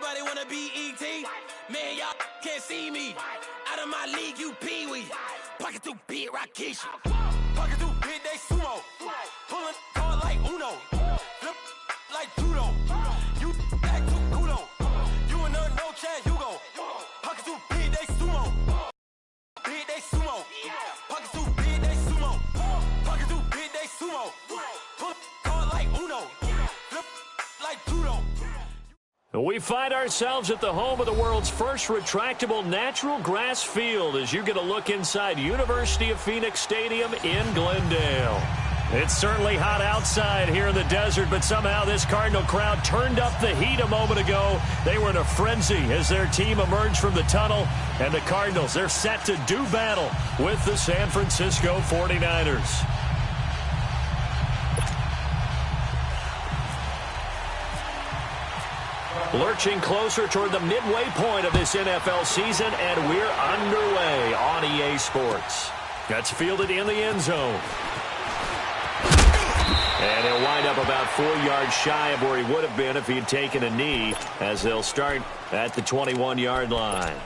Anybody wanna be ET? Man, y'all can't see me. Out of my league, you pee-wee. Pocket too big, Rakishi. Pocket too big, they sumo. Pulling card like Uno. Flip like judo. You act too kudo. You and no chance, you go. Pocket too big, they sumo. Big, they sumo. Pocket too big, they sumo. Pocket too big, they sumo. Pull card like Uno. Flip like judo. We find ourselves at the home of the world's first retractable natural grass field as you get a look inside University of Phoenix Stadium in Glendale. It's certainly hot outside here in the desert, but somehow this Cardinal crowd turned up the heat a moment ago. They were in a frenzy as their team emerged from the tunnel, and the Cardinals, they're set to do battle with the San Francisco 49ers. Lurching closer toward the midway point of this NFL season, and we're underway on EA Sports. That's fielded in the end zone. And he'll wind up about 4 yards shy of where he would have been if he had taken a knee, as they'll start at the 21-yard line.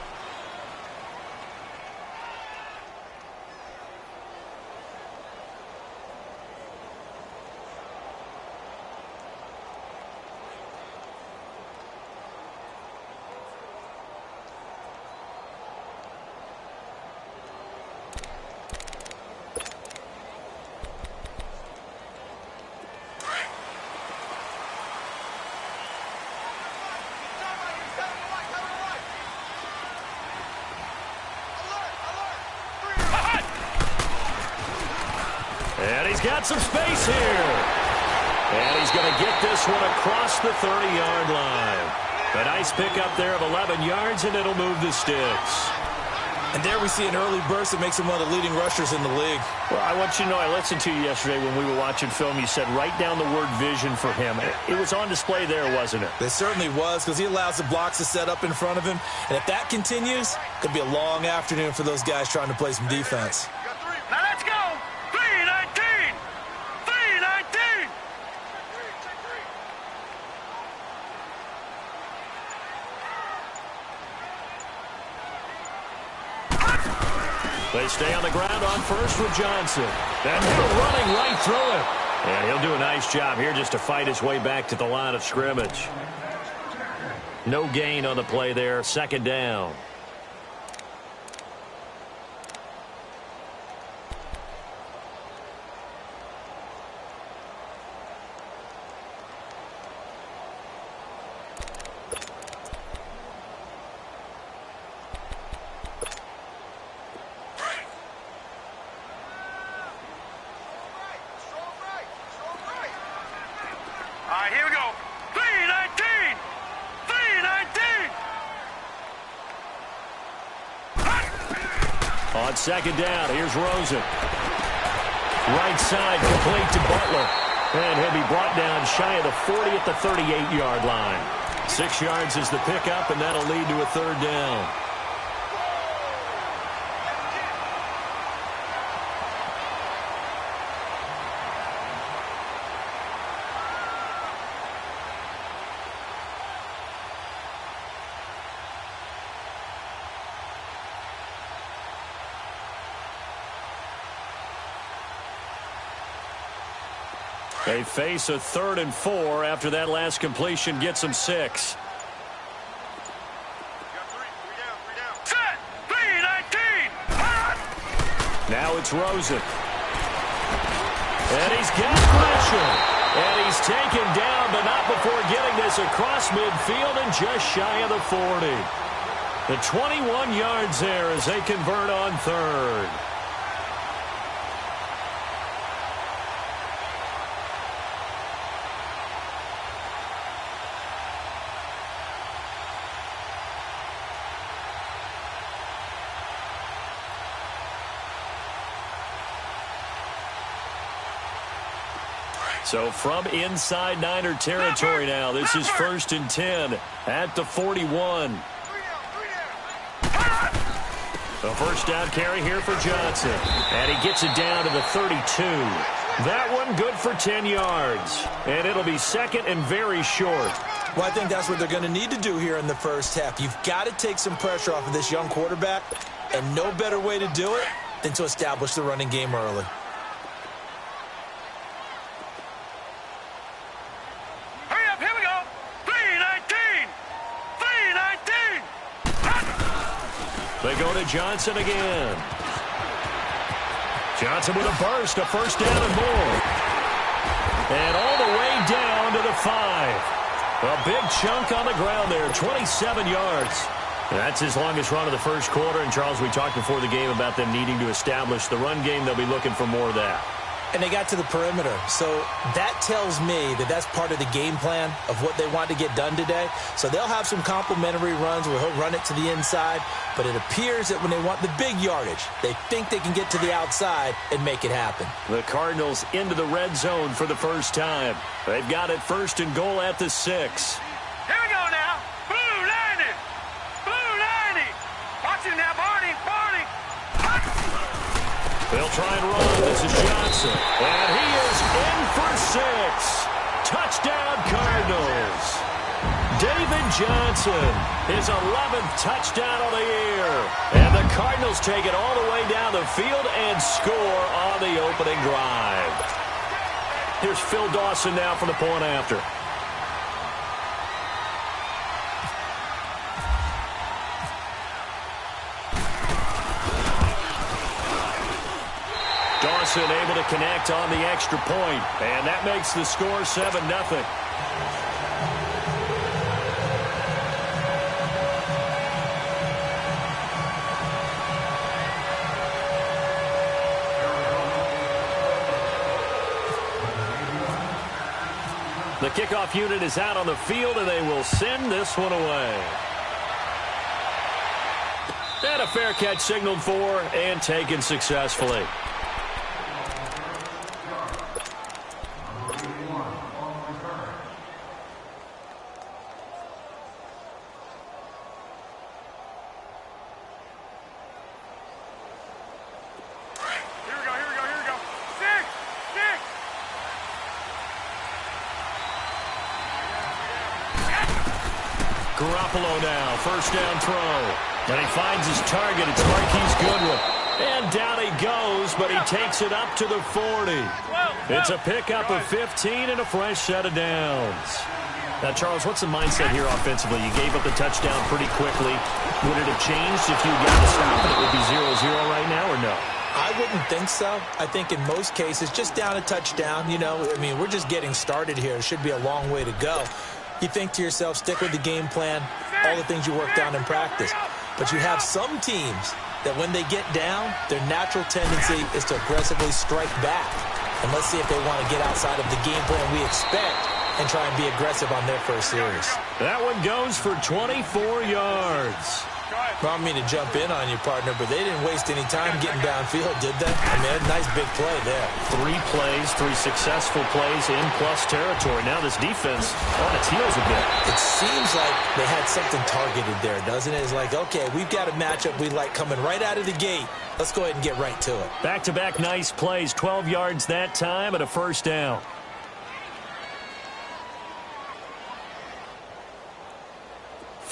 And he's got some space here. And he's going to get this one across the 30-yard line. A nice pickup there of 11 yards, and it'll move the sticks. And there we see an early burst that makes him one of the leading rushers in the league. Well, I want you to know, I listened to you yesterday when we were watching film. You said write down the word vision for him. It was on display there, wasn't it? It certainly was, because he allows the blocks to set up in front of him. And if that continues, it could be a long afternoon for those guys trying to play some defense. Now let's go! 3-19! 3-19! They stay on the ground on first with Johnson. And he'll running right through it. And he'll do a nice job here just to fight his way back to the line of scrimmage. No gain on the play there. Second down. All right, here we go. 3-19! 3-19! On second down, here's Rosen. Right side complete to Butler. And he'll be brought down shy of the 40 at the 38-yard line. 6 yards is the pickup, and that'll lead to a third down. They face a 3rd and 4 after that last completion gets them 6. Set! 3-19! Now it's Rosen. And he's got pressure. And he's taken down, but not before getting this across midfield and just shy of the 40. The 21 yards there as they convert on 3rd. So from inside Niner territory now, this is 1st and 10 at the 41. A first down carry here for Johnson. And he gets it down to the 32. That one good for 10 yards. And it'll be second and very short. Well, I think that's what they're going to need to do here in the first half. You've got to take some pressure off of this young quarterback, and no better way to do it than to establish the running game early. Hurry up, here we go. 3-19. 3-19. They go to Johnson again. Johnson with a burst, a first down and more. And all the way down to the 5. A big chunk on the ground there, 27 yards. That's his longest run of the first quarter. And, Charles, we talked before the game about them needing to establish the run game. They'll be looking for more of that. And they got to the perimeter. So that tells me that that's part of the game plan of what they want to get done today. So they'll have some complimentary runs where he'll run it to the inside. But it appears that when they want the big yardage, they think they can get to the outside and make it happen. The Cardinals into the red zone for the first time. They've got it first and goal at the 6. Here we go now. Blue 90. Blue 90. Watch it now, Barney. Barney. They'll try and run. This is Johnson. And he is in for 6. Touchdown, Cardinals. David Johnson, his 11th touchdown of the year. And the Cardinals take it all the way down the field and score on the opening drive. Here's Phil Dawson now for the point after. Dawson able to connect on the extra point, and that makes the score 7-0. The kickoff unit is out on the field, and they will send this one away. And a fair catch signaled for and taken successfully. Garoppolo now, first down throw. And he finds his target. It's Marquise Goodwin. And down he goes, but he takes it up to the 40. It's a pickup of 15 and a fresh set of downs. Now, Charles, what's the mindset here offensively? You gave up the touchdown pretty quickly. Would it have changed if you got to stop it? It would be 0-0 right now, or no? I wouldn't think so. I think in most cases, just down a touchdown, you know, I mean, we're just getting started here. It should be a long way to go. You think to yourself, stick with the game plan, all the things you worked on in practice. But you have some teams that when they get down, their natural tendency is to aggressively strike back. And let's see if they want to get outside of the game plan we expect and try and be aggressive on their first series. That one goes for 24 yards. Well, I mean to jump in on you, partner, but they didn't waste any time getting downfield, did they? I mean, a nice big play there. 3 plays, 3 successful plays in plus territory. Now this defense on its heels a bit. It seems like they had something targeted there, doesn't it? It's like, okay, we've got a matchup we like coming right out of the gate. Let's go ahead and get right to it. Back-to-back nice plays, 12 yards that time and a first down.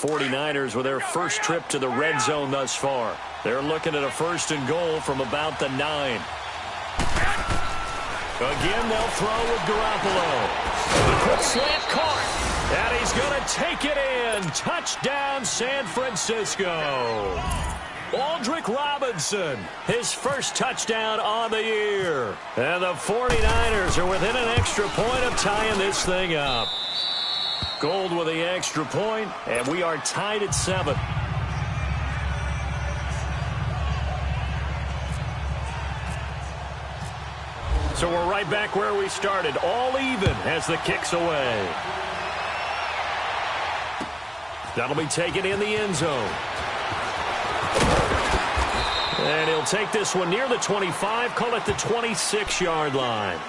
'49ers with their first trip to the red zone thus far. They're looking at a first and goal from about the 9. Again, they'll throw with Garoppolo. The quick slant caught. And he's going to take it in. Touchdown, San Francisco. Aldrick Robinson, his first touchdown on the year. And the 49ers are within an extra point of tying this thing up. Gold with the extra point, and we are tied at 7. So we're right back where we started, all even as the kick's away. That'll be taken in the end zone. And he'll take this one near the 25, call it the 26-yard line.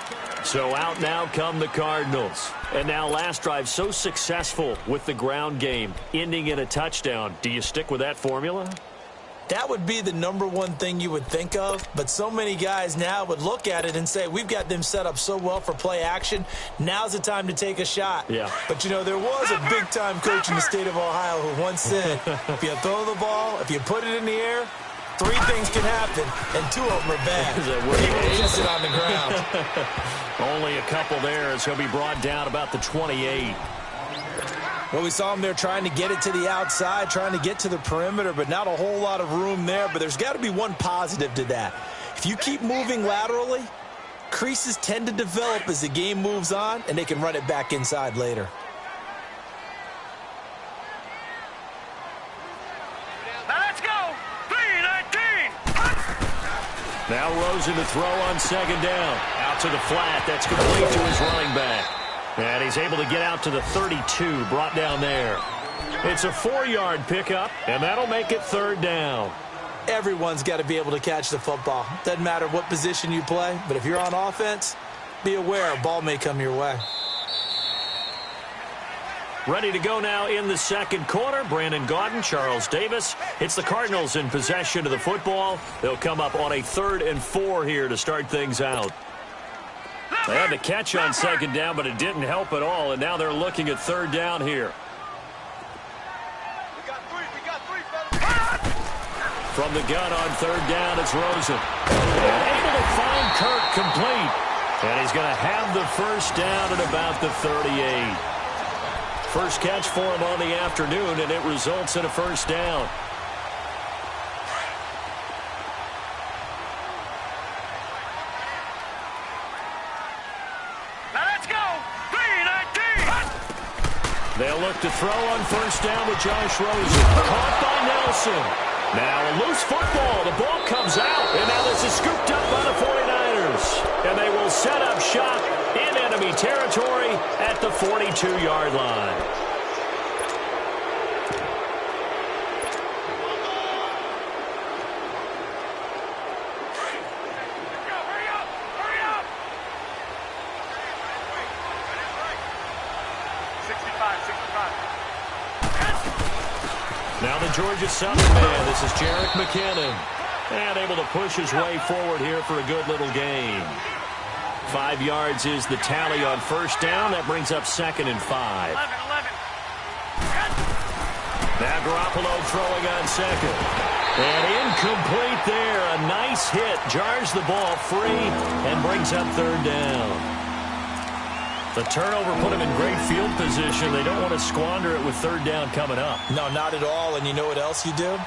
So out now come the Cardinals. And now last drive so successful with the ground game, ending in a touchdown. Do you stick with that formula? That would be the number one thing you would think of, but so many guys now would look at it and say, we've got them set up so well for play action. Now's the time to take a shot. Yeah. But, you know, there was a big-time coach in the state of Ohio who once said, if you throw the ball, if you put it in the air, 3 things can happen, and 2 of them are bad. People just sit on the ground. Only a couple there as he'll be brought down about the 28. Well, we saw him there trying to get it to the outside, trying to get to the perimeter, but not a whole lot of room there. But there's got to be one positive to that. If you keep moving laterally, creases tend to develop as the game moves on, and they can run it back inside later. Now let's go. 3-19. Now Rosen to throw on second down. Out to the flat. That's complete to his running back. And he's able to get out to the 32, brought down there. It's a 4-yard pickup, and that'll make it 3rd down. Everyone's got to be able to catch the football. Doesn't matter what position you play, but if you're on offense, be aware a ball may come your way. Ready to go now in the second quarter. Brandon Gaudin, Charles Davis. It's the Cardinals in possession of the football. They'll come up on a 3rd and 4 here to start things out. They had the catch on second down, but it didn't help at all, and now they're looking at 3rd down here. From the gun on 3rd down, it's Rosen. And able to find Kirk complete. And he's going to have the 1st down at about the 38. First catch for him on the afternoon, and it results in a 1st down. They'll look to throw on 1st down with Josh Rosen. Caught by Nelson. Now a loose football. The ball comes out. And now this is scooped up by the 49ers. And they will set up shop in enemy territory at the 42-yard line. Now the Georgia Southern man, this is Jerick McKinnon. And able to push his way forward here for a good little gain. 5 yards is the tally on 1st down. That brings up 2nd and 5. 11. Now Garoppolo throwing on 2nd. And incomplete there. A nice hit. Jars the ball free and brings up 3rd down. The turnover put him in great field position. They don't want to squander it with 3rd down coming up. No, not at all. And you know what else you do?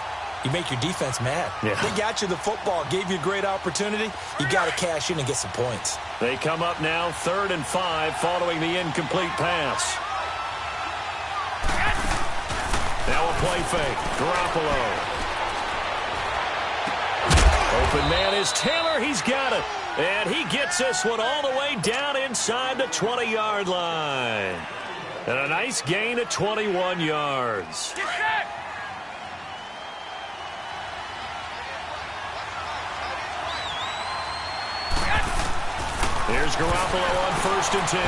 You make your defense mad. Yeah. They got you the football, gave you a great opportunity. You got to cash in and get some points. They come up now 3rd and 5 following the incomplete pass. Now a play fake. Garoppolo. Open man is Taylor. He's got it. And he gets this one all the way down inside the 20-yard line. And a nice gain of 21 yards. Here's Garoppolo on 1st and 10.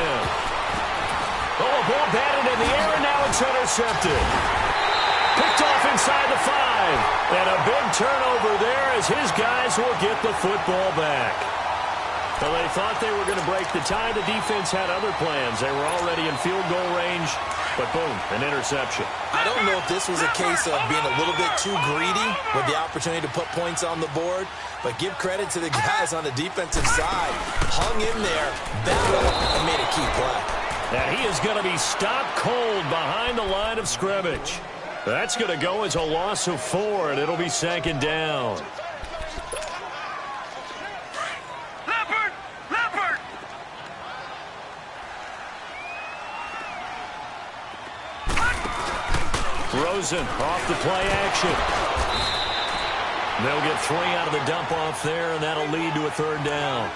Oh, a ball batted in the air, and now it's intercepted. Picked off inside the 5. And a big turnover there as his guys will get the football back. Well, they thought they were going to break the tie. The defense had other plans. They were already in field goal range, but boom, an interception. I don't know if this was a case of being a little bit too greedy with the opportunity to put points on the board, but give credit to the guys on the defensive side. Hung in there, battled, and made a key play. Now he is going to be stopped cold behind the line of scrimmage. That's going to go as a loss of 4, and it'll be 2nd down. Rosen off the play action. They'll get 3 out of the dump off there, and that'll lead to a 3rd down.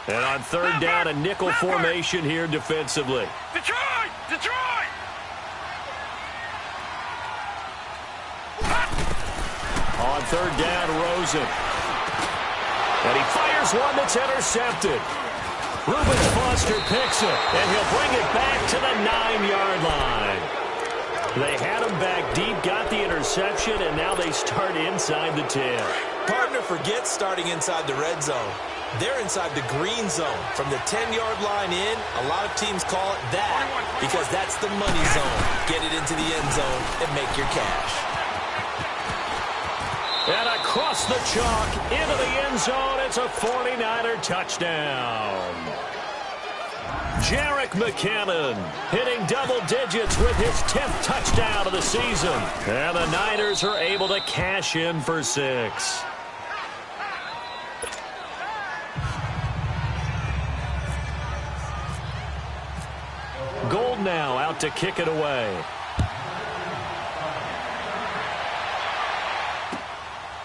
And on 3rd down, a nickel formation here defensively. Detroit! Detroit! On 3rd down, Rosen. And he fires one that's intercepted. Reuben Foster picks it, and he'll bring it back to the 9-yard line. They had him back deep, got the interception, and now they start inside the 10. Partner forgets starting inside the red zone. They're inside the green zone. From the 10-yard line in, a lot of teams call it that because that's the money zone. Get it into the end zone and make your cash. And across the chalk, into the end zone, it's a 49er touchdown. Jerick McKinnon hitting double digits with his 10th touchdown of the season. And the Niners are able to cash in for 6. Gold now out to kick it away.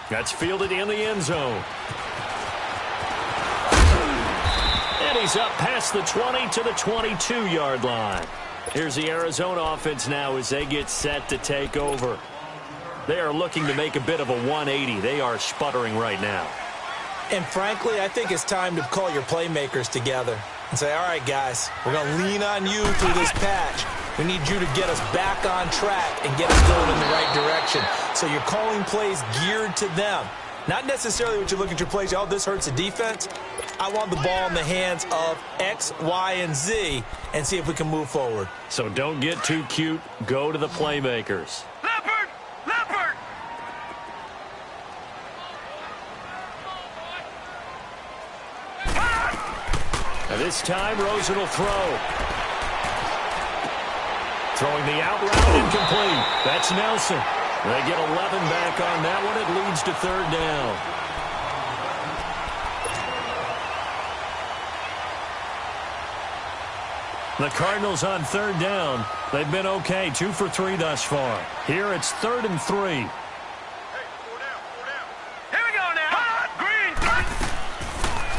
That's fielded in the end zone. And he's up past the 20 to the 22-yard line. Here's the Arizona offense now as they get set to take over. They are looking to make a bit of a 180. They are sputtering right now. And frankly, I think it's time to call your playmakers together and say, all right, guys, we're going to lean on you through this patch. We need you to get us back on track and get us going in the right direction. So you're calling plays geared to them. Not necessarily what you look at your plays, oh, this hurts the defense. I want the ball in the hands of X, Y, and Z and see if we can move forward. So don't get too cute. Go to the playmakers. Leopard! Leopard! And this time, Rosen will throw. Throwing the out route incomplete. That's Nelson. They get 11 back on that one. It leads to 3rd down. The Cardinals on 3rd down. They've been okay, 2 for 3 thus far. Here it's 3rd and 3. Hey, 4 down, 4 down. Here we go now. Green.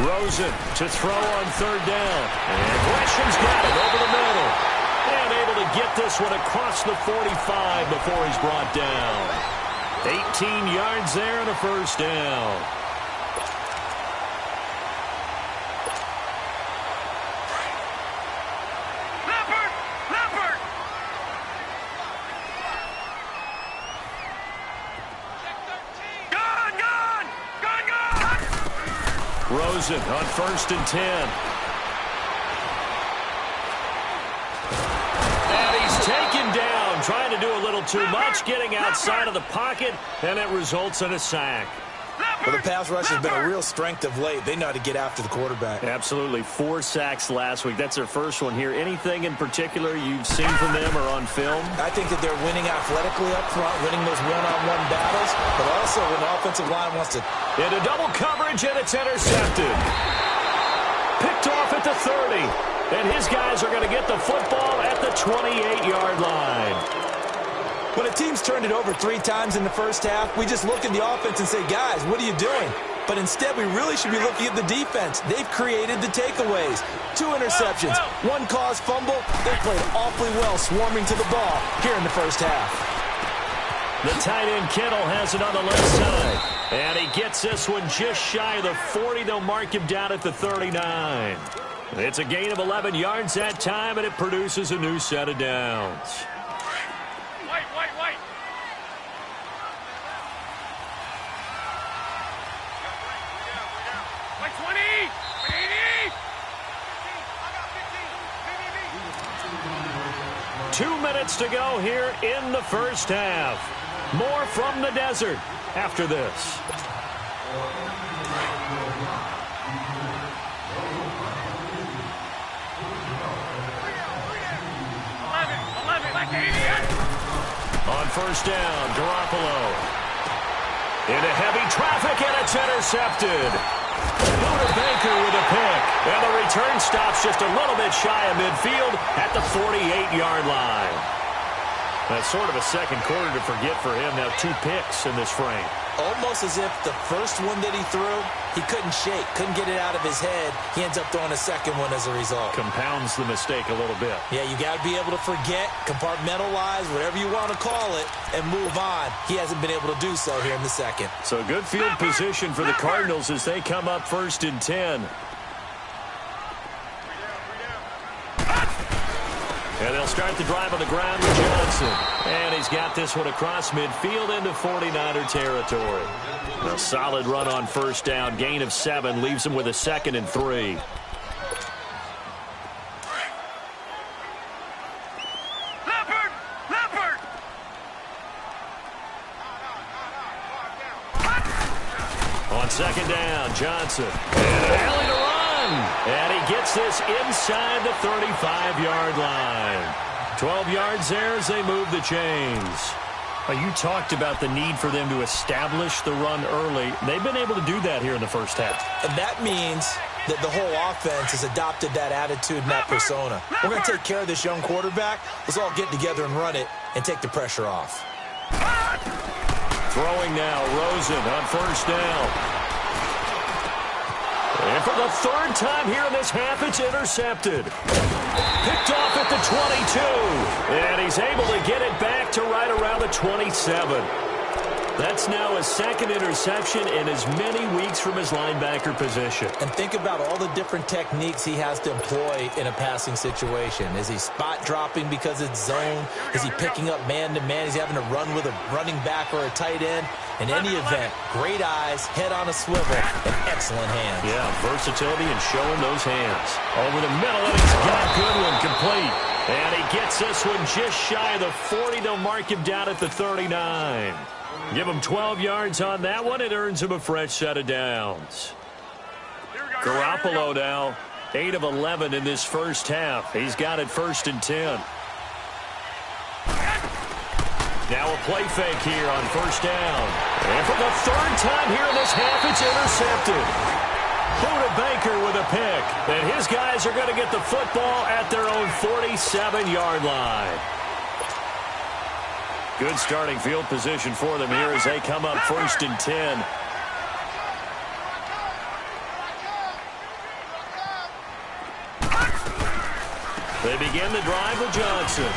Rosen to throw on 3rd down. And Gresham's got it over the middle. And able to get this one across the 45 before he's brought down. 18 yards there and a 1st down. Leopard! Leopard! Gone! Gone! Gone! Gone! Rosen on 1st and 10. Taken down, trying to do a little too much, getting outside of the pocket, and it results in a sack. Well, the pass rush has been a real strength of late. They know how to get after the quarterback. Absolutely. 4 sacks last week. That's their first one here. Anything in particular you've seen from them or on film? I think that they're winning athletically up front, winning those one-on-one battles, but also when the offensive line wants to... Into double coverage, and it's intercepted. Picked off at the 30. And his guys are going to get the football at the 28-yard line. When a team's turned it over 3 times in the first half, we just look at the offense and say, guys, what are you doing? But instead, we really should be looking at the defense. They've created the takeaways. 2 interceptions, 1 caused fumble. They played awfully well swarming to the ball here in the first half. The tight end Kittle has it on the left side. And he gets this one just shy of the 40. They'll mark him down at the 39. It's a gain of 11 yards that time, and it produces a new set of downs. Wait. Wait, 20! 2 minutes to go here in the first half. More from the desert after this. On 1st down, Garoppolo. Into heavy traffic, and it's intercepted. Buda Baker with a pick. And the return stops just a little bit shy of midfield at the 48-yard line. That's sort of a second quarter to forget for him. Now 2 picks in this frame. Almost as if the first one that he threw, he couldn't shake, couldn't get it out of his head. He ends up throwing a second one as a result. Compounds the mistake a little bit. Yeah, you got to be able to forget, compartmentalize, whatever you want to call it, and move on. He hasn't been able to do so here in the second. So good field position for the Cardinals as they come up 1st and 10. And they'll start the drive on the ground with Johnson. And he's got this one across midfield into 49er territory. A solid run on 1st down. Gain of 7 leaves him with a 2nd and 3. Leopard! On 2nd down, Johnson. And an alley to run. And he gets this inside the 35-yard line. 12 yards there as they move the chains. You talked about the need for them to establish the run early. They've been able to do that here in the first half. And that means that the whole offense has adopted that attitude and that persona. We're going to take care of this young quarterback. Let's all get together and run it and take the pressure off. Throwing now, Rosen on 1st down. And for the 3rd time here in this half, it's intercepted. Picked off at the 22. And he's able to get it back to right around the 27. That's now his 2nd interception in as many weeks from his linebacker position. And think about all the different techniques he has to employ in a passing situation. Is he spot dropping because it's zone? Is he picking up man-to-man? Is he having to run with a running back or a tight end? In any event, great eyes, head on a swivel, and excellent hands. Yeah, versatility and showing those hands. Over the middle, and he's got a good one, complete. And he gets this one just shy of the 40. They'll mark him down at the 39. Give him 12 yards on that one. It earns him a fresh set of downs. Garoppolo now, 8 of 11 in this first half. He's got it 1st and 10. Now a play fake here on 1st down. And for the 3rd time here in this half, it's intercepted. Buda Baker with a pick. And his guys are going to get the football at their own 47-yard line. Good starting field position for them here as they come up 1st and 10. They begin the drive with Johnson.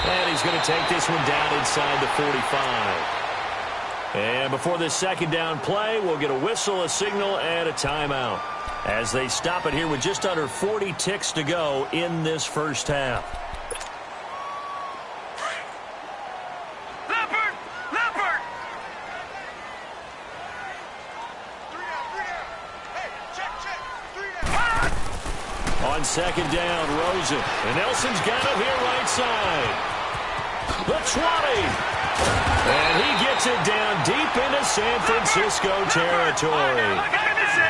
And he's going to take this one down inside the 45. And before this 2nd down play, we'll get a whistle, a signal, and a timeout as they stop it here with just under 40 ticks to go in this first half. On 2nd down, Rosen. And Nelson's got him here right side. The 20. And he gets it down deep into San Francisco territory.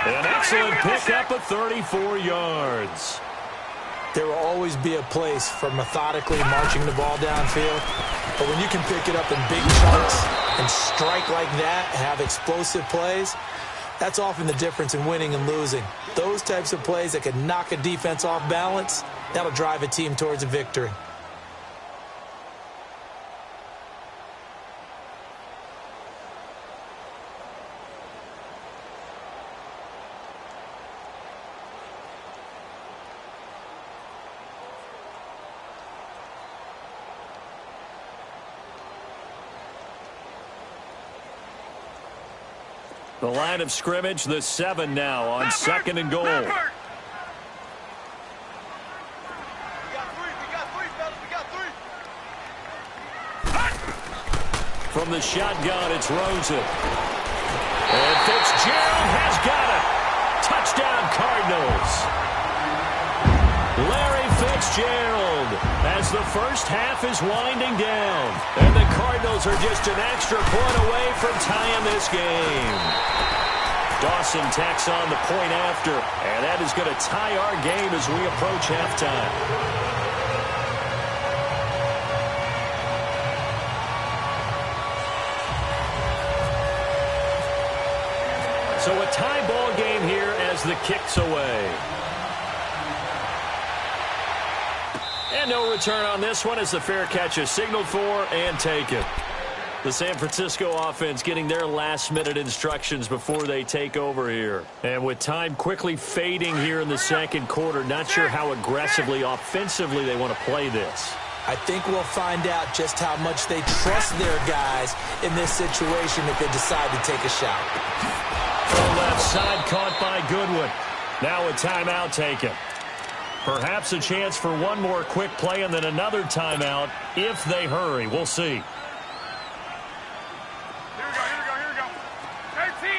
An excellent pickup of 34 yards. There will always be a place for methodically marching the ball downfield. But when you can pick it up in big chunks and strike like that, have explosive plays, that's often the difference in winning and losing. Those types of plays that can knock a defense off balance, that'll drive a team towards a victory. The line of scrimmage, the 7 now on 2nd and goal. From the shotgun, it's Rosen. And Fitzgerald has got it. Touchdown, Cardinals. Larry Fitzgerald as the first half is winding down. And the Cardinals are just an extra point away from tying this game. Dawson tacks on the point after, and that is going to tie our game as we approach halftime. So a tie ball game here as the kick's away. And no return on this one as the fair catch is signaled for and taken. The San Francisco offense getting their last-minute instructions before they take over here. And with time quickly fading here in the second quarter, not sure how aggressively, offensively they want to play this. I think we'll find out just how much they trust their guys in this situation if they decide to take a shot. Full left side caught by Goodwin. Now a timeout taken. Perhaps a chance for one more quick play and then another timeout if they hurry. We'll see. Here we go. 13.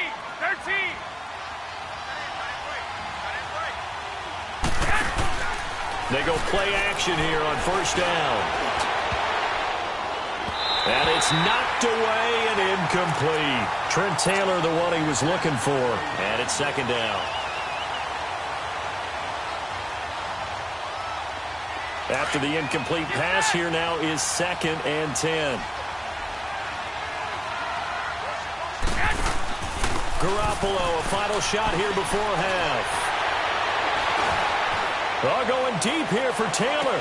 They go play action here on first down. And it's knocked away and incomplete. Trent Taylor, the one he was looking for. And it's second down. After the incomplete pass, here now is 2nd and 10. Garoppolo, a final shot here before half. Going deep here for Taylor.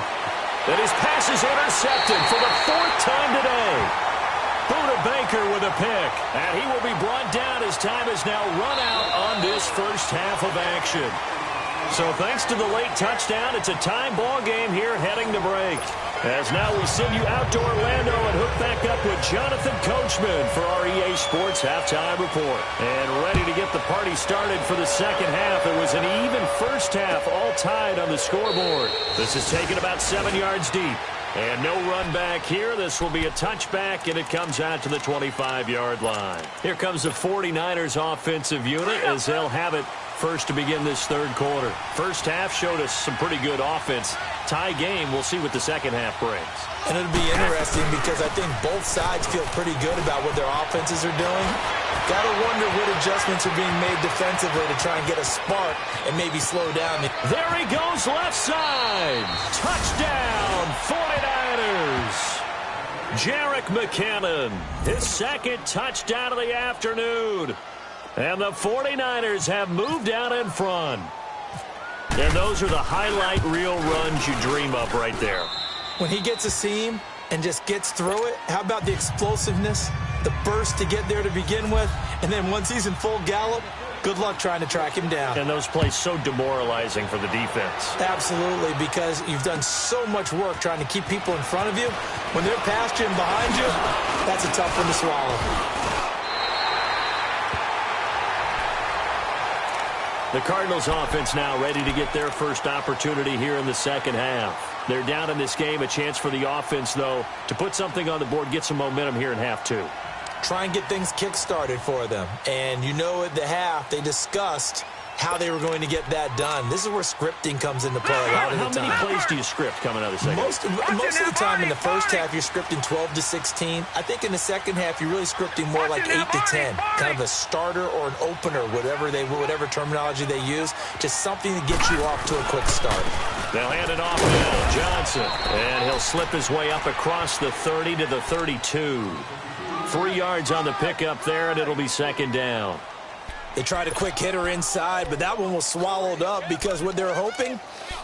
And his pass is intercepted for the 4th time today. Buda Baker with a pick. And he will be brought down as time is now run out on this first half of action. So thanks to the late touchdown, it's a tie ball game here heading to break. As now we send you out to Orlando and hook back up with Jonathan Coachman for our EA Sports Halftime Report. And ready to get the party started for the second half. It was an even first half, all tied on the scoreboard. This is taken about 7 yards deep. And no run back here. This will be a touchback, and it comes out to the 25-yard line. Here comes the 49ers offensive unit as they'll have it first to begin this third quarter. First half showed us some pretty good offense. Tie game, we'll see what the second half brings. And it'll be interesting because I think both sides feel pretty good about what their offenses are doing. Got to wonder what adjustments are being made defensively to try and get a spark and maybe slow down. There he goes, left side. Touchdown, 49ers. Jerick McKinnon, his second touchdown of the afternoon. And the 49ers have moved out in front. And those are the highlight reel runs you dream of right there. When he gets a seam and just gets through it, how about the explosiveness, the burst to get there to begin with, and then once he's in full gallop, good luck trying to track him down. And those plays so demoralizing for the defense. Absolutely, because you've done so much work trying to keep people in front of you. When they're past you and behind you, that's a tough one to swallow. The Cardinals offense now ready to get their first opportunity here in the second half. They're down in this game. A chance for the offense, though, to put something on the board, get some momentum here in half two. Try and get things kick-started for them. And you know at the half, they discussed how they were going to get that done. This is where scripting comes into play a lot of the time. How many plays do you script coming out of the second half? Most of the time in the first half, you're scripting 12 to 16. I think in the second half, you're really scripting more like 8 to 10. Kind of a starter or an opener, whatever terminology they use. Just something to get you off to a quick start. They'll hand it off now, Johnson. And he'll slip his way up across the 30 to the 32. 3 yards on the pickup there, and it'll be second down. They tried a quick hitter inside, but that one was swallowed up because what they're hoping,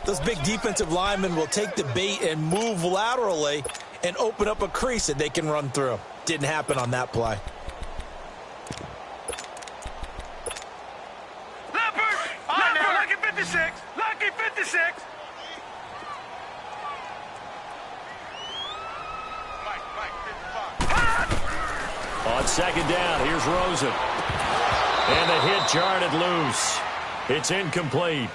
those big defensive linemen will take the bait and move laterally and open up a crease that they can run through. Didn't happen on that play. Lucky 56. Lucky 56. On second down, here's Rosen. And the hit jarred it loose. It's incomplete.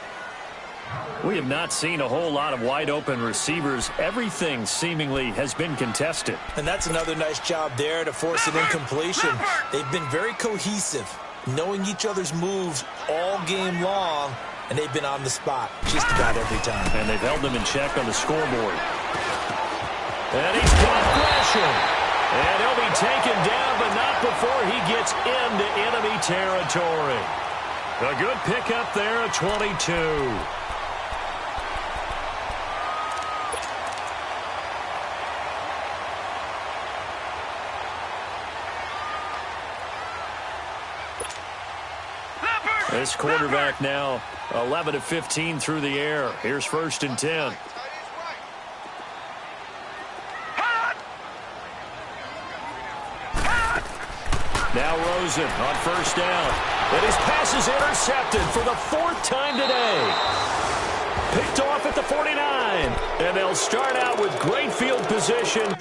We have not seen a whole lot of wide-open receivers. Everything seemingly has been contested. And that's another nice job there to force an incompletion. They've been very cohesive, knowing each other's moves all game long, and they've been on the spot just about every time. And they've held them in check on the scoreboard. And he's got Gresham. And he'll be taken down, but not before he gets into enemy territory. A good pickup there at 22. This quarterback now 11 of 15 through the air. Here's 1st and 10. Rosen on first down. And his pass is intercepted for the 4th time today. Picked off at the 49. And they'll start out with great field position.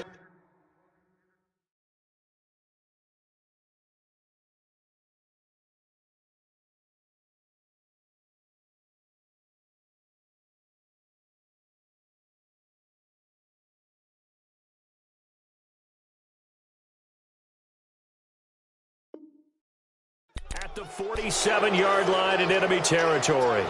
At the 47-yard line in enemy territory.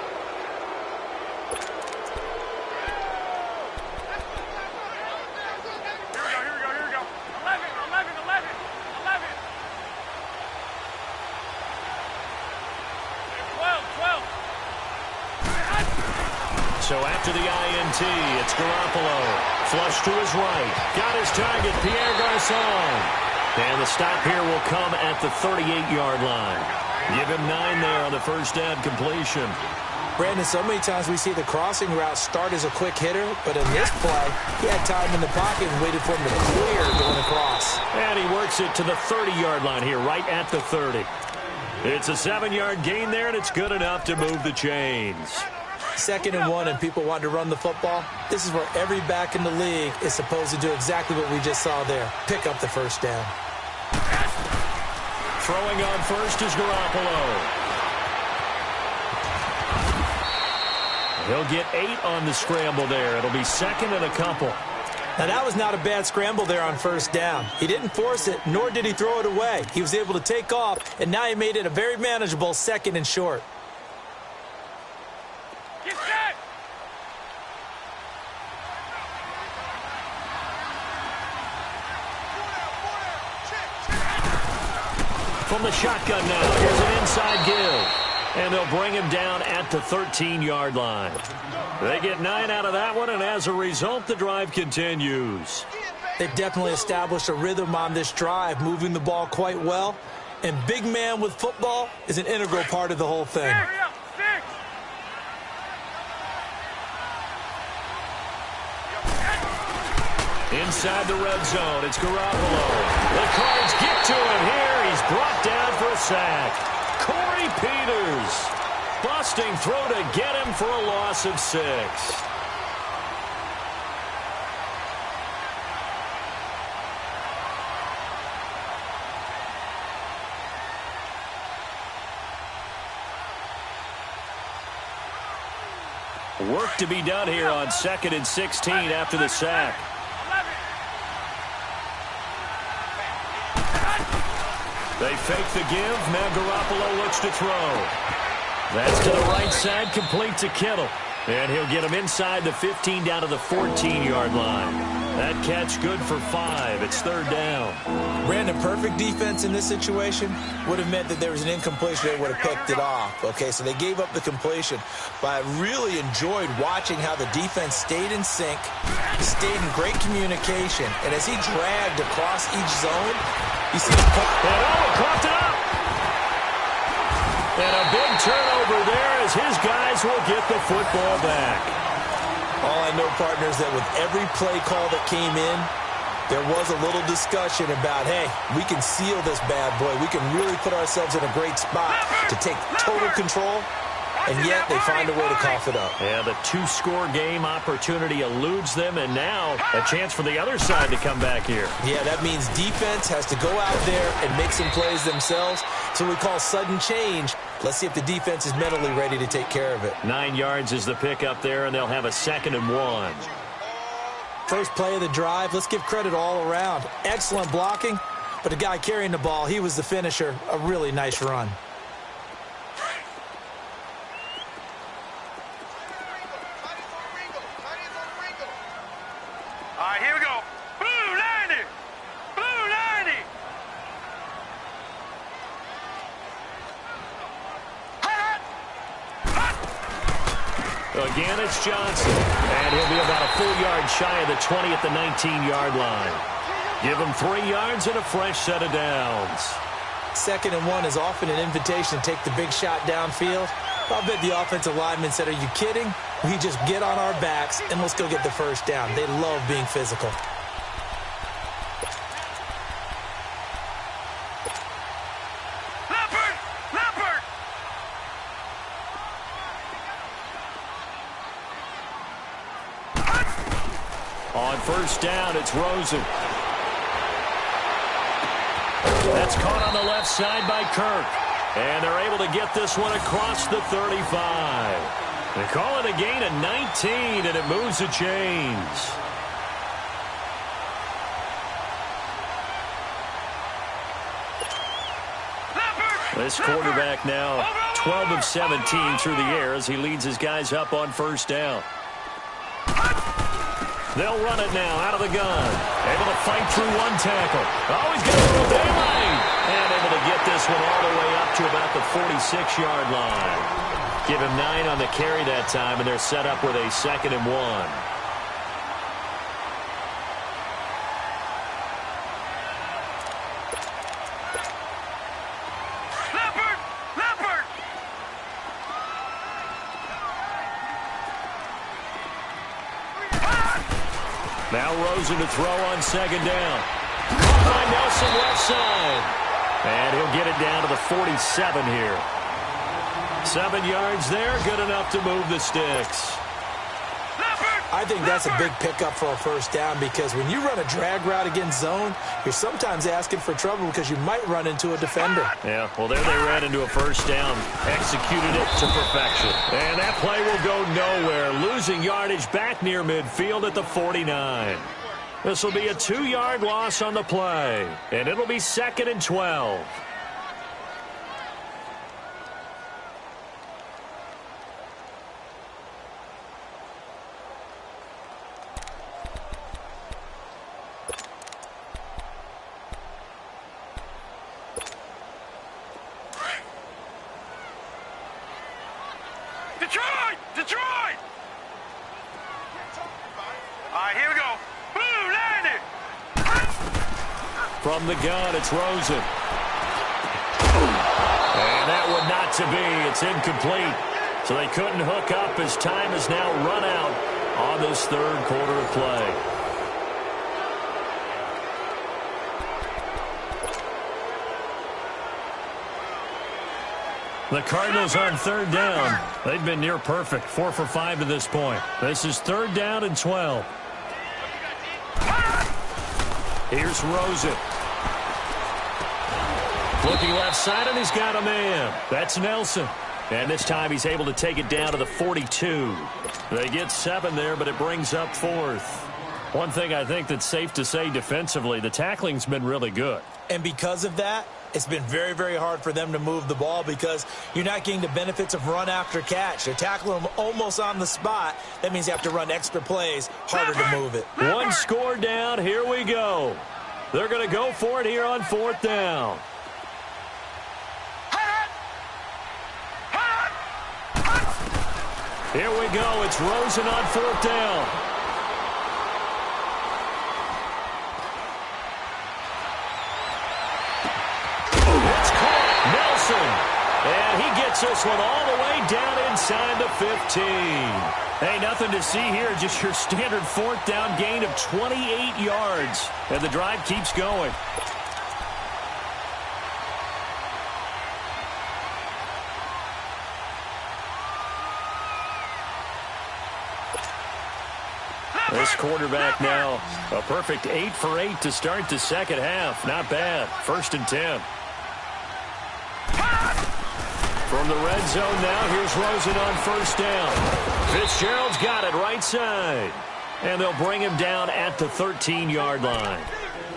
So after the INT, it's Garoppolo. Flush to his right. Got his target, Pierre Garçon. And the stop here will come at the 38-yard line. Give him 9 there on the first down completion. Brandon, so many times we see the crossing route start as a quick hitter, but in this play, he had time in the pocket and waited for him to clear going across. And he works it to the 30-yard line here, right at the 30. It's a 7-yard gain there, and it's good enough to move the chains. 2nd and 1, and people want to run the football. This is where every back in the league is supposed to do exactly what we just saw there. Pick up the first down. Throwing on first is Garoppolo. He'll get 8 on the scramble there. It'll be 2nd and a couple. Now, that was not a bad scramble there on first down. He didn't force it, nor did he throw it away. He was able to take off, and now he made it a very manageable 2nd and short. Get set! From the shotgun now, here's an inside give. And they'll bring him down at the 13-yard line. They get 9 out of that one, and as a result, the drive continues. They've definitely established a rhythm on this drive, moving the ball quite well. And big man with football is an integral part of the whole thing. Inside the red zone, it's Garoppolo. The Cards get to him here. He's brought down for a sack. Corey Peters, busting through to get him for a loss of 6. Work to be done here on 2nd and 16 after the sack. They fake the give. Now Garoppolo looks to throw. That's to the right side, complete to Kittle. And he'll get him inside the 15 down to the 14-yard line. That catch good for 5. It's 3rd down. Brandon, perfect defense in this situation would have meant that there was an incompletion. They would have picked it off. Okay, so they gave up the completion. But I really enjoyed watching how the defense stayed in sync, stayed in great communication. And as he dragged across each zone, you see him coughed it up. And a big turnover there as his guys will get the football back. All I know, partners, that with every play call that came in, there was a little discussion about, hey, we can seal this bad boy. We can really put ourselves in a great spot to take total control, and yet they find a way to cough it up. Yeah, the 2-score game opportunity eludes them, and now a chance for the other side to come back here. Yeah, that means defense has to go out there and make some plays themselves. So we call sudden change. Let's see if the defense is mentally ready to take care of it. 9 yards is the pickup there, and they'll have a 2nd and 1. First play of the drive, let's give credit all around. Excellent blocking, but the guy carrying the ball, he was the finisher. A really nice run. All right, here we go. Blue 90! Blue 90! Again, it's Johnson. And he'll be about a full yard shy of the 20 at the 19-yard line. Give him 3 yards and a fresh set of downs. 2nd and 1 is often an invitation to take the big shot downfield. I'll bet the offensive lineman said, are you kidding? We just get on our backs and let's go get the first down. They love being physical. On first down, it's Rosen. That's caught on the left side by Kirk. And they're able to get this one across the 35. They call it a gain of 19, and it moves the chains. This quarterback now 12 of 17 through the air as he leads his guys up on first down. They'll run it now out of the gun. Able to fight through one tackle. Always get a little daylight. And able to get this one all the way up to about the 46-yard line. Give him 9 on the carry that time, and they're set up with a 2nd and 1. Now Rosen to throw on 2nd down. Caught by Nelson left side. And he'll get it down to the 47 here. 7 yards there, good enough to move the sticks. I think that's a big pickup for a first down because when you run a drag route against zone, you're sometimes asking for trouble because you might run into a defender. Yeah, well, there they ran into a first down. Executed it to perfection. And that play will go nowhere. Losing yardage back near midfield at the 49. This will be a 2-yard loss on the play. And it'll be 2nd and 12. Detroit! All right, here we go. Boom, landed. From the gun, it's Rosen. And that would not to be. It's incomplete. So they couldn't hook up as time has now run out on this 3rd quarter of play. The Cardinals on 3rd down. They've been near perfect. 4 for 5 to this point. This is 3rd down and 12. Here's Rosen. Looking left side, and he's got a man. That's Nelson. And this time he's able to take it down to the 42. They get 7 there, but it brings up 4th. One thing I think that's safe to say defensively, the tackling's been really good. And because of that, it's been very, very hard for them to move the ball because you're not getting the benefits of run after catch. They're tackling them almost on the spot. That means you have to run extra plays, harder to move it. 1 score down. Here we go. They're going to go for it here on 4th down. Here we go. It's Rosen on 4th down. It's caught. Nelson. And he gets this one all the way down inside the 15. Hey, nothing to see here. Just your standard 4th down gain of 28 yards. And the drive keeps going. This quarterback now, a perfect 8 for 8 to start the 2nd half. Not bad. 1st and 10. From the red zone now, here's Rosen on 1st down. Fitzgerald's got it right side. And they'll bring him down at the 13-yard line.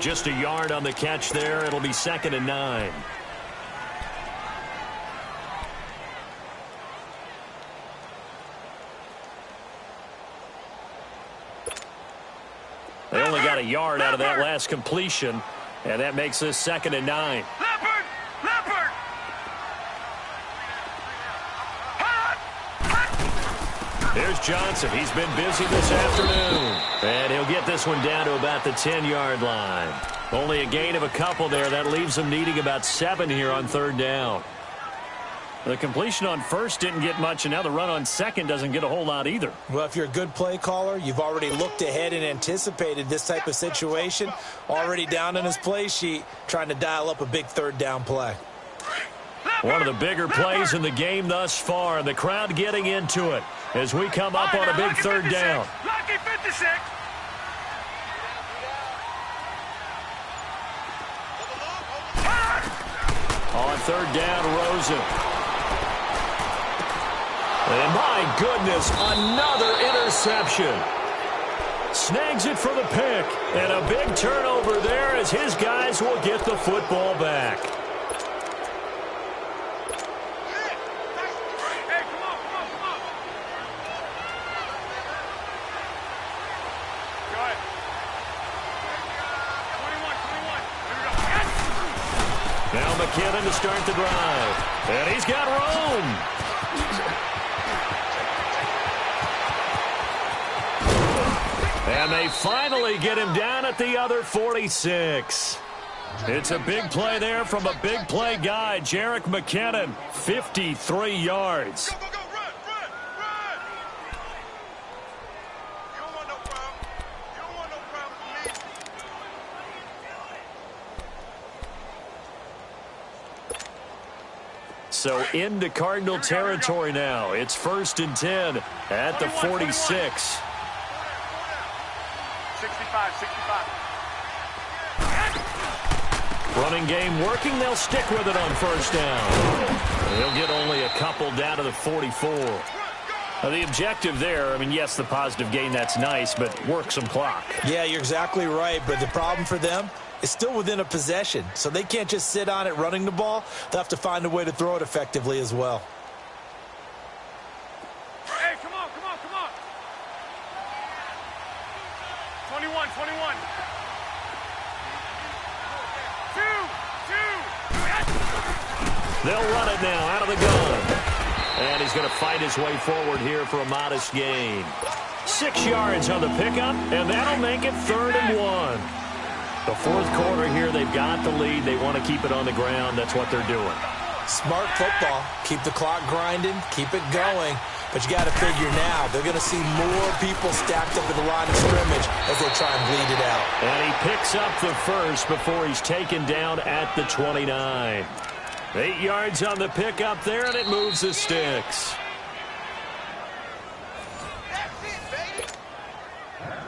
Just a yard on the catch there. It'll be 2nd and 9. They only got a yard out of that last completion, and that makes this 2nd and 9. Leopard! Here's Johnson. He's been busy this afternoon. And he'll get this one down to about the 10-yard line. Only a gain of a couple there. That leaves them needing about 7 here on 3rd down. The completion on 1st didn't get much, and now the run on 2nd doesn't get a whole lot either. Well, if you're a good play caller, you've already looked ahead and anticipated this type of situation. Already down on his play sheet, trying to dial up a big 3rd down play. One of the bigger plays in the game thus far. The crowd getting into it as we come up on a big 3rd down. Lucky 56. On third down, Rosen. And my goodness, another interception. Snags it for the pick. And a big turnover there as his guys will get the football back. Hey, come on. Go ahead. 21. Now McKinnon to start the drive. And he's got Rome. And they finally get him down at the other 46. It's a big play there from a big play guy, Jerick McKinnon, 53 yards. Go, run! You don't want no problem with me. So into Cardinal territory now. It's 1st and 10 at the 46. 65. Running game working. They'll stick with it on 1st down. They'll get only a couple down to the 44. Now, the objective there, I mean, yes, the positive gain, that's nice, but work some clock. Yeah, you're exactly right, but the problem for them is still within a possession, so they can't just sit on it running the ball. They'll have to find a way to throw it effectively as well. Hey, come on. 21. 2. They'll run it now out of the gun. And he's going to fight his way forward here for a modest gain. 6 yards on the pickup, and that'll make it 3rd and 1. The 4th quarter here, they've got the lead. They want to keep it on the ground. That's what they're doing. Smart football. Keep the clock grinding. Keep it going. But you got to figure now, they're going to see more people stacked up at the line of scrimmage as they try and bleed it out. And he picks up the first before he's taken down at the 29. 8 yards on the pickup there, and it moves the sticks.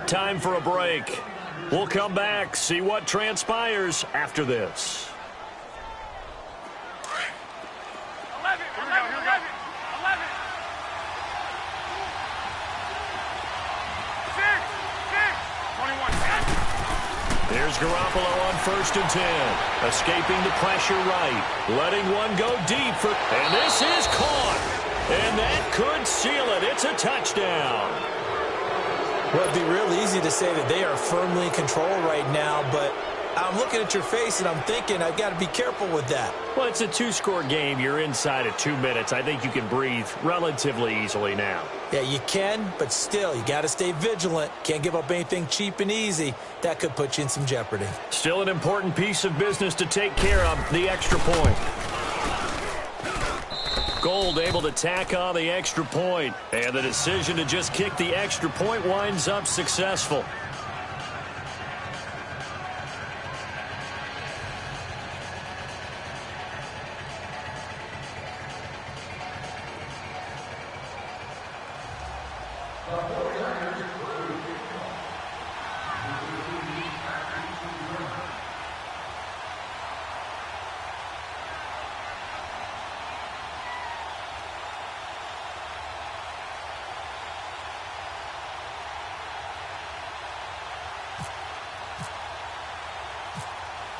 Time for a break. We'll come back, see what transpires after this. 11. 21. Here's Garoppolo on 1st and 10. Escaping the pressure right. Letting one go deep. And this is caught. And that could seal it. It's a touchdown. Well, it'd be real easy to say that they are firmly in control right now, but I'm looking at your face and I'm thinking I've got to be careful with that. Well, it's a 2-score game. You're inside of 2 minutes. I think you can breathe relatively easily now. Yeah, you can, but still, you got to stay vigilant. Can't give up anything cheap and easy. That could put you in some jeopardy. Still an important piece of business to take care of, the extra point. Gold able to tack on the extra point, and the decision to just kick the extra point winds up successful.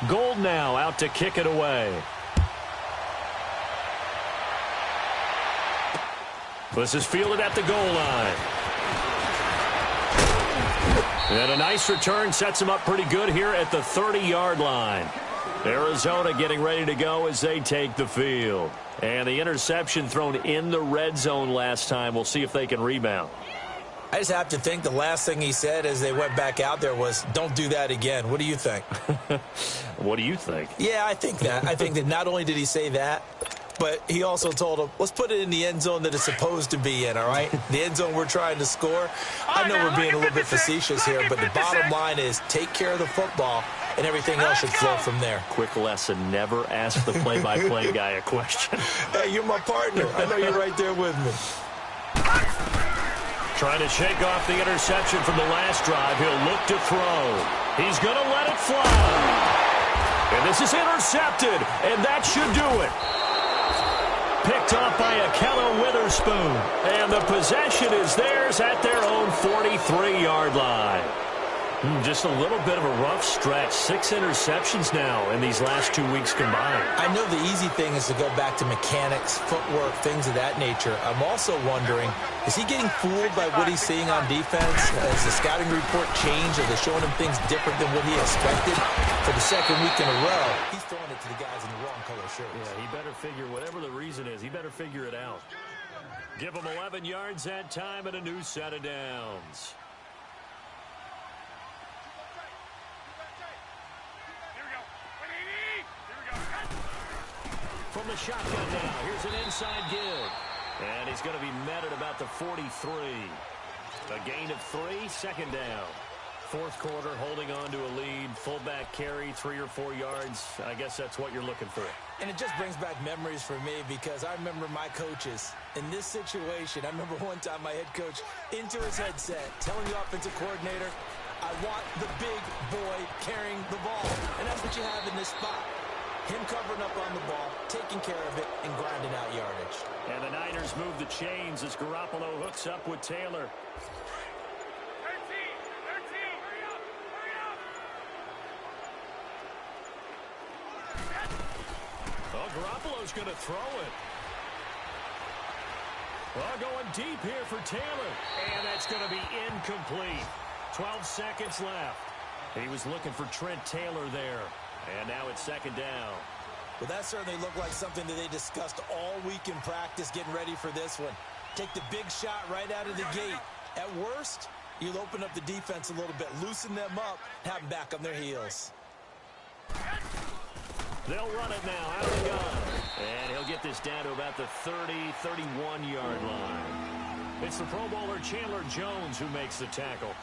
Gold now out to kick it away. This is fielded at the goal line. And a nice return sets him up pretty good here at the 30-yard line. Arizona getting ready to go as they take the field. And the interception thrown in the red zone last time. We'll see if they can rebound. I just have to think the last thing he said as they went back out there was, don't do that again. What do you think? What do you think? Yeah, I think that. I think that not only did he say that, but he also told him, let's put it in the end zone that it's supposed to be in, all right? The end zone we're trying to score. I know we're being a little bit facetious here, but the bottom line is take care of the football, and everything else should flow from there. Quick lesson, never ask the play-by-play guy a question. Hey, you're my partner. I know you're right there with me. Trying to shake off the interception from the last drive. He'll look to throw. He's going to let it fly. And this is intercepted, and that should do it. Picked off by Akello Witherspoon. And the possession is theirs at their own 43-yard line. Just a little bit of a rough stretch. 6 interceptions now in these last 2 weeks combined. I know the easy thing is to go back to mechanics, footwork, things of that nature. I'm also wondering, is he getting fooled by what he's seeing on defense? Has the scouting report changed? Are they showing him things different than what he expected? For the second week in a row, he's throwing it to the guys in the wrong color shirts. Yeah, he better figure, whatever the reason is, he better figure it out. Give him 11 yards that time and a new set of downs. From the shotgun now, here's an inside give. And he's going to be met at about the 43. A gain of 3, second down. Fourth quarter, holding on to a lead. Fullback carry, 3 or 4 yards. I guess that's what you're looking for. And it just brings back memories for me because I remember my coaches in this situation. I remember one time my head coach into his headset telling the offensive coordinator, I want the big boy carrying the ball. And that's what you have in this spot. Him covering up on the ball, taking care of it, and grinding out yardage. And the Niners move the chains as Garoppolo hooks up with Taylor. 13, hurry up, Oh, Garoppolo's going to throw it. Well, going deep here for Taylor. And that's going to be incomplete. 12 seconds left. He was looking for Trent Taylor there. And now it's second down. Well, that certainly looked like something that they discussed all week in practice getting ready for this one. Take the big shot right out of the gate. At worst, you'll open up the defense a little bit, loosen them up, have them back on their heels. They'll run it now out of the gun. And he'll get this down to about the 30, 31-yard line. It's the Pro Bowler Chandler Jones who makes the tackle.